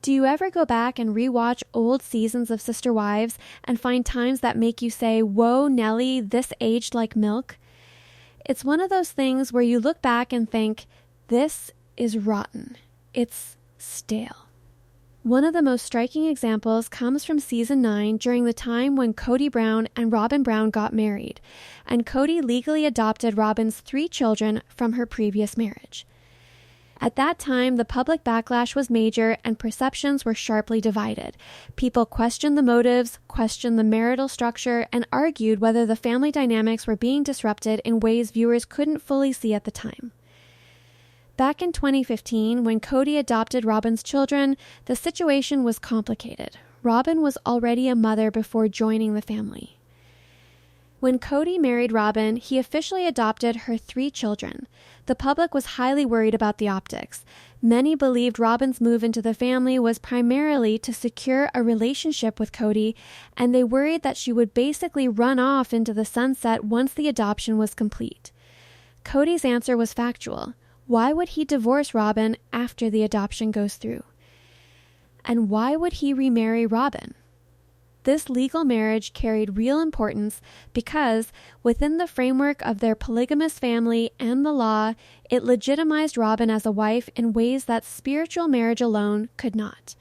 Do you ever go back and rewatch old seasons of Sister Wives and find times that make you say, "Whoa, Nelly, this aged like milk"? It's one of those things where you look back and think, this is rotten. It's stale. One of the most striking examples comes from season 9 during the time when Kody Brown and Robin Brown got married, and Kody legally adopted Robin's 3 children from her previous marriage. At that time, the public backlash was major and perceptions were sharply divided. People questioned the motives, questioned the marital structure, and argued whether the family dynamics were being disrupted in ways viewers couldn't fully see at the time. Back in 2015, when Kody adopted Robin's children, the situation was complicated. Robin was already a mother before joining the family. When Kody married Robin, he officially adopted her 3 children. The public was highly worried about the optics. Many believed Robin's move into the family was primarily to secure a relationship with Kody, and they worried that she would basically run off into the sunset once the adoption was complete. Kody's answer was factual. Why would he divorce Robin after the adoption goes through? And why would he remarry Robin? This legal marriage carried real importance because, within the framework of their polygamous family and the law, it legitimized Robin as a wife in ways that spiritual marriage alone could not.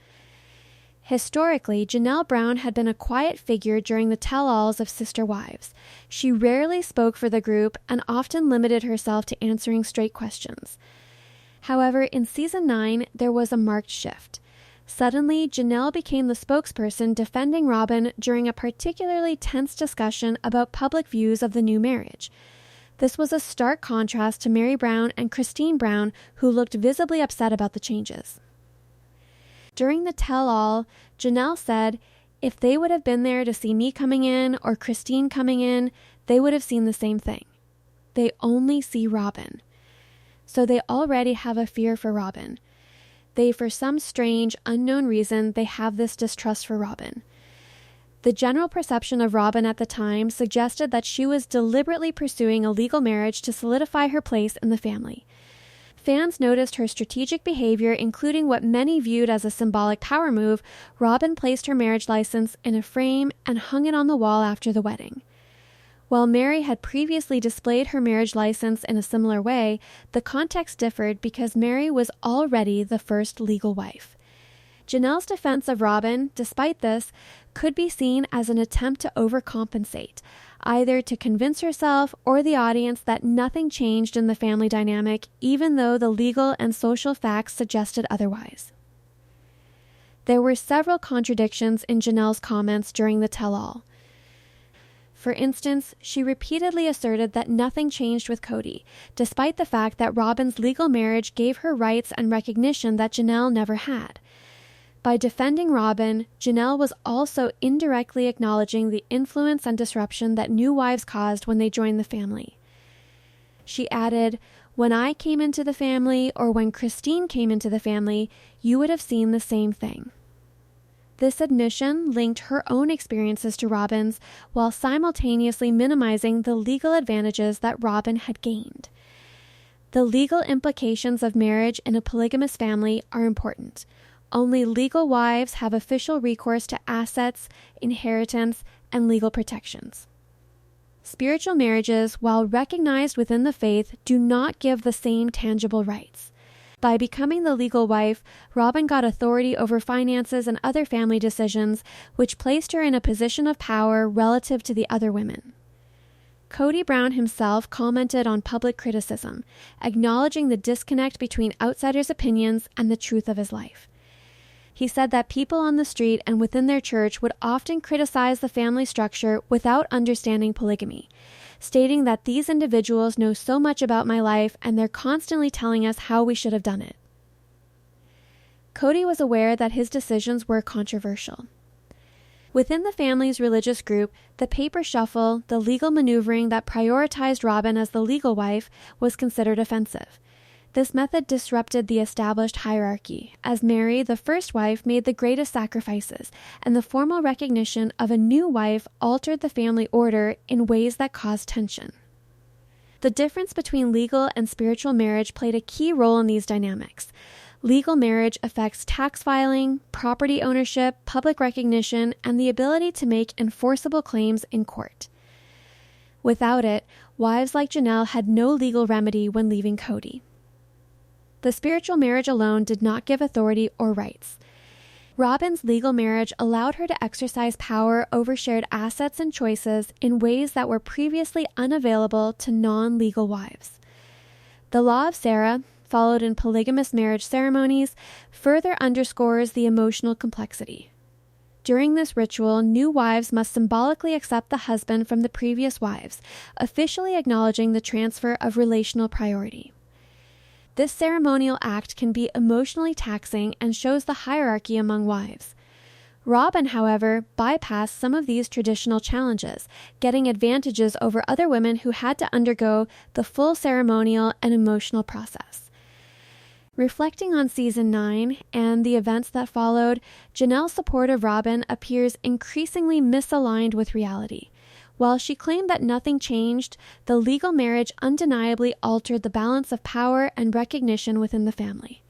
Historically, Janelle Brown had been a quiet figure during the tell-alls of Sister Wives. She rarely spoke for the group and often limited herself to answering straight questions. However, in season 9, there was a marked shift. Suddenly, Janelle became the spokesperson defending Robin during a particularly tense discussion about public views of the new marriage. This was a stark contrast to Mary Brown and Christine Brown, who looked visibly upset about the changes. During the tell-all, Janelle said, "If they would have been there to see me coming in or Christine coming in, they would have seen the same thing. They only see Robin. So they already have a fear for Robin. For some strange, unknown reason, they have this distrust for Robin." The general perception of Robin at the time suggested that she was deliberately pursuing a legal marriage to solidify her place in the family. Fans noticed her strategic behavior, including what many viewed as a symbolic power move. Robin placed her marriage license in a frame and hung it on the wall after the wedding. While Mary had previously displayed her marriage license in a similar way, the context differed because Mary was already the first legal wife. Janelle's defense of Robin, despite this, could be seen as an attempt to overcompensate, either to convince herself or the audience that nothing changed in the family dynamic, even though the legal and social facts suggested otherwise. There were several contradictions in Janelle's comments during the tell-all. For instance, she repeatedly asserted that nothing changed with Kody, despite the fact that Robin's legal marriage gave her rights and recognition that Janelle never had. By defending Robin, Janelle was also indirectly acknowledging the influence and disruption that new wives caused when they joined the family. She added, "When I came into the family or when Christine came into the family, you would have seen the same thing." This admission linked her own experiences to Robin's while simultaneously minimizing the legal advantages that Robin had gained. The legal implications of marriage in a polygamous family are important. Only legal wives have official recourse to assets, inheritance, and legal protections. Spiritual marriages, while recognized within the faith, do not give the same tangible rights. By becoming the legal wife, Robin got authority over finances and other family decisions, which placed her in a position of power relative to the other women. Kody Brown himself commented on public criticism, acknowledging the disconnect between outsiders' opinions and the truth of his life. He said that people on the street and within their church would often criticize the family structure without understanding polygamy, stating that these individuals know so much about my life and they're constantly telling us how we should have done it. Kody was aware that his decisions were controversial. Within the family's religious group, the paper shuffle, the legal maneuvering that prioritized Robin as the legal wife, was considered offensive. This method disrupted the established hierarchy, as Mary, the first wife, made the greatest sacrifices, and the formal recognition of a new wife altered the family order in ways that caused tension. The difference between legal and spiritual marriage played a key role in these dynamics. Legal marriage affects tax filing, property ownership, public recognition, and the ability to make enforceable claims in court. Without it, wives like Janelle had no legal remedy when leaving Cody. The spiritual marriage alone did not give authority or rights. Robin's legal marriage allowed her to exercise power over shared assets and choices in ways that were previously unavailable to non-legal wives. The law of Sarah, followed in polygamous marriage ceremonies, further underscores the emotional complexity. During this ritual, new wives must symbolically accept the husband from the previous wives, officially acknowledging the transfer of relational priority. This ceremonial act can be emotionally taxing and shows the hierarchy among wives. Robin, however, bypassed some of these traditional challenges, getting advantages over other women who had to undergo the full ceremonial and emotional process. Reflecting on Season 9 and the events that followed, Janelle's support of Robin appears increasingly misaligned with reality. While she claimed that nothing changed, the legal marriage undeniably altered the balance of power and recognition within the family.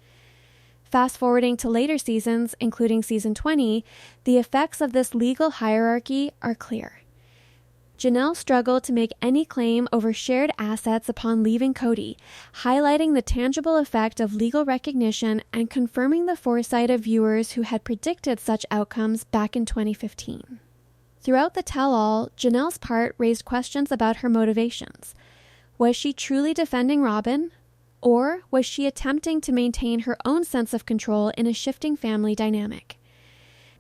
Fast forwarding to later seasons, including Season 20, the effects of this legal hierarchy are clear. Janelle struggled to make any claim over shared assets upon leaving Cody, highlighting the tangible effect of legal recognition and confirming the foresight of viewers who had predicted such outcomes back in 2015. Throughout the tell-all, Janelle's part raised questions about her motivations. Was she truly defending Robin? Or was she attempting to maintain her own sense of control in a shifting family dynamic?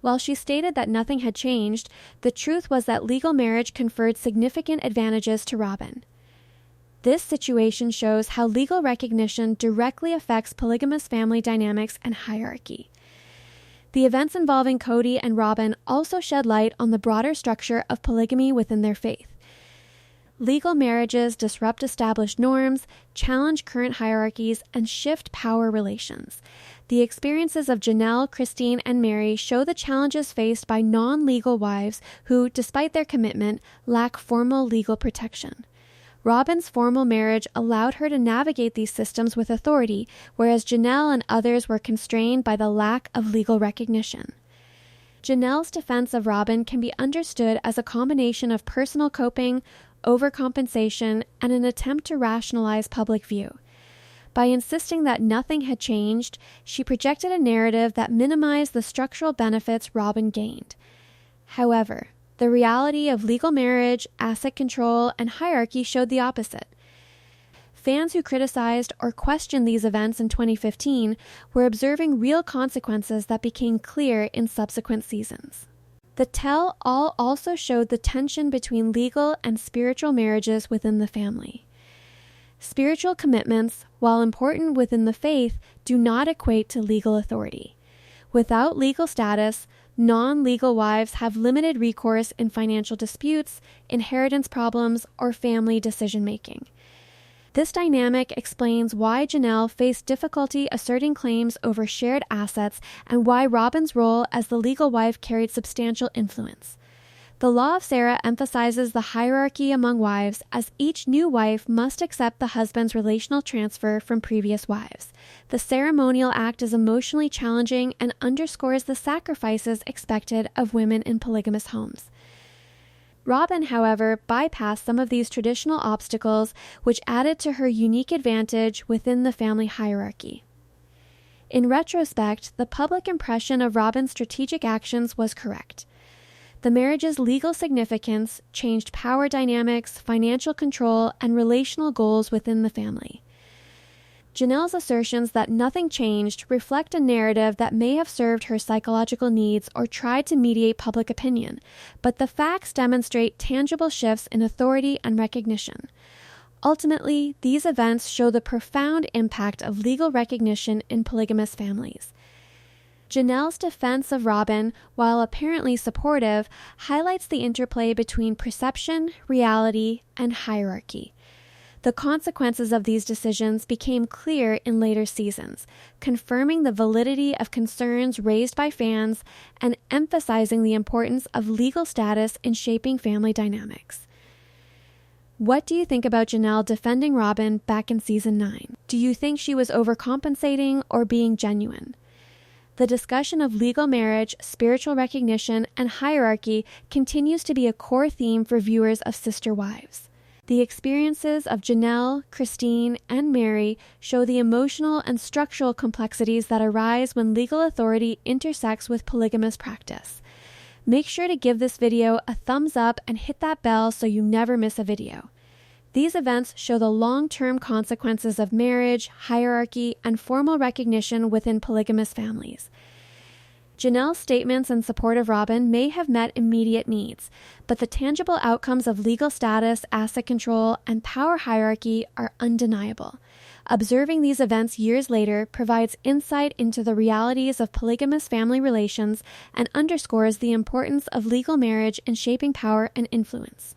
While she stated that nothing had changed, the truth was that legal marriage conferred significant advantages to Robin. This situation shows how legal recognition directly affects polygamous family dynamics and hierarchy. The events involving Cody and Robin also shed light on the broader structure of polygamy within their faith. Legal marriages disrupt established norms, challenge current hierarchies, and shift power relations. The experiences of Janelle, Christine, and Mary show the challenges faced by non-legal wives who, despite their commitment, lack formal legal protection. Robin's formal marriage allowed her to navigate these systems with authority, whereas Janelle and others were constrained by the lack of legal recognition. Janelle's defense of Robin can be understood as a combination of personal coping, overcompensation, and an attempt to rationalize public view. By insisting that nothing had changed, she projected a narrative that minimized the structural benefits Robin gained. However, the reality of legal marriage, asset control, and hierarchy showed the opposite. Fans who criticized or questioned these events in 2015 were observing real consequences that became clear in subsequent seasons. The tell-all also showed the tension between legal and spiritual marriages within the family. Spiritual commitments, while important within the faith, do not equate to legal authority. Without legal status, non-legal wives have limited recourse in financial disputes, inheritance problems, or family decision-making. This dynamic explains why Janelle faced difficulty asserting claims over shared assets and why Robin's role as the legal wife carried substantial influence. The law of Sarah emphasizes the hierarchy among wives, as each new wife must accept the husband's relational transfer from previous wives. The ceremonial act is emotionally challenging and underscores the sacrifices expected of women in polygamous homes. Robin, however, bypassed some of these traditional obstacles, which added to her unique advantage within the family hierarchy. In retrospect, the public impression of Robin's strategic actions was correct. The marriage's legal significance changed power dynamics, financial control, and relational goals within the family. Janelle's assertions that nothing changed reflect a narrative that may have served her psychological needs or tried to mediate public opinion, but the facts demonstrate tangible shifts in authority and recognition. Ultimately, these events show the profound impact of legal recognition in polygamous families. Janelle's defense of Robin, while apparently supportive, highlights the interplay between perception, reality, and hierarchy. The consequences of these decisions became clear in later seasons, confirming the validity of concerns raised by fans and emphasizing the importance of legal status in shaping family dynamics. What do you think about Janelle defending Robin back in season 9? Do you think she was overcompensating or being genuine? The discussion of legal marriage, spiritual recognition, and hierarchy continues to be a core theme for viewers of Sister Wives. The experiences of Janelle, Christine, and Mary show the emotional and structural complexities that arise when legal authority intersects with polygamous practice. Make sure to give this video a thumbs up and hit that bell so you never miss a video. These events show the long-term consequences of marriage, hierarchy, and formal recognition within polygamous families. Janelle's statements in support of Robin may have met immediate needs, but the tangible outcomes of legal status, asset control, and power hierarchy are undeniable. Observing these events years later provides insight into the realities of polygamous family relations and underscores the importance of legal marriage in shaping power and influence.